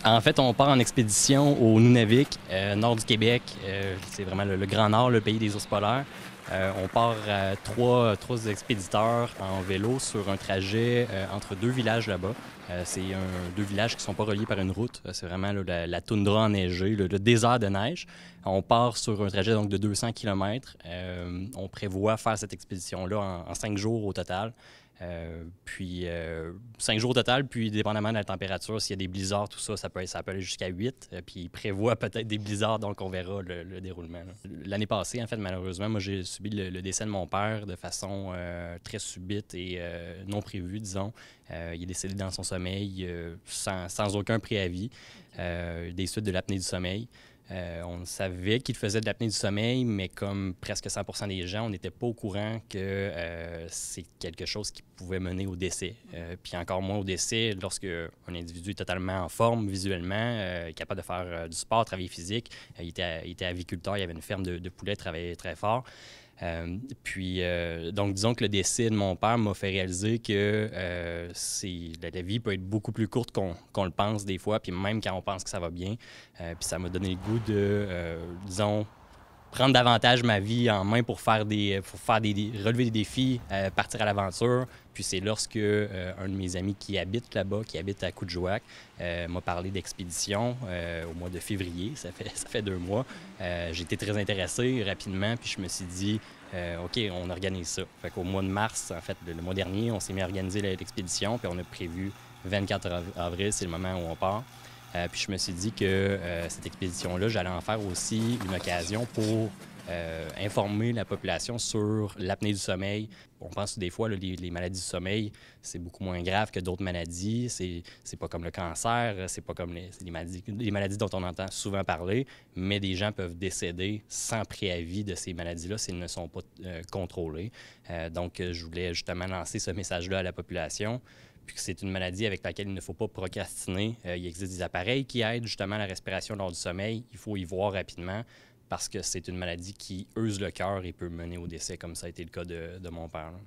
En fait, on part en expédition au Nunavik, nord du Québec. C'est vraiment le Grand Nord, le pays des ours polaires. On part trois expéditeurs en vélo sur un trajet entre deux villages là-bas. C'est deux villages qui ne sont pas reliés par une route. C'est vraiment là, la toundra enneigée, le désert de neige. On part sur un trajet donc, de 200 km. On prévoit faire cette expédition-là en 5 jours au total. Puis 5 jours au total, puis dépendamment de la température, s'il y a des blizzards, tout ça, ça peut aller jusqu'à 8. Puis il prévoit peut-être des blizzards, donc on verra le déroulement. L'année passée, en fait, malheureusement, moi j'ai subi le décès de mon père de façon très subite et non prévue, disons. Il est décédé dans son sommeil sans aucun préavis, des suites de l'apnée du sommeil. On savait qu'il faisait de l'apnée du sommeil, mais comme presque 100% des gens, on n'était pas au courant que c'est quelque chose qui pouvait mener au décès. Puis encore moins au décès lorsque un individu est totalement en forme visuellement, capable de faire du sport, travailler physique. Il était aviculteur, il avait une ferme de poulets, travaillait très fort. Donc, disons que le décès de mon père m'a fait réaliser que la vie peut être beaucoup plus courte qu'on le pense des fois, puis même quand on pense que ça va bien. Puis ça m'a donné le goût de, disons, prendre davantage ma vie en main pour relever des défis, partir à l'aventure. Puis c'est lorsque un de mes amis qui habite là-bas, qui habite à Coudjouac, m'a parlé d'expédition au mois de février, ça fait 2 mois. J'ai été très intéressé rapidement, puis je me suis dit, OK, on organise ça. Fait qu'au mois de mars, en fait, le mois dernier, on s'est mis à organiser l'expédition, puis on a prévu 24 avril, c'est le moment où on part. Puis je me suis dit que cette expédition-là, j'allais en faire aussi une occasion pour informer la population sur l'apnée du sommeil. On pense des fois, là, les maladies du sommeil, c'est beaucoup moins grave que d'autres maladies. C'est pas comme le cancer, c'est pas comme les maladies dont on entend souvent parler, mais des gens peuvent décéder sans préavis de ces maladies-là s'ils ne sont pas contrôlés. Donc, je voulais justement lancer ce message-là à la population. Puis que c'est une maladie avec laquelle il ne faut pas procrastiner. Il existe des appareils qui aident justement à la respiration lors du sommeil. Il faut y voir rapidement parce que c'est une maladie qui use le cœur et peut mener au décès, comme ça a été le cas de mon père. Là.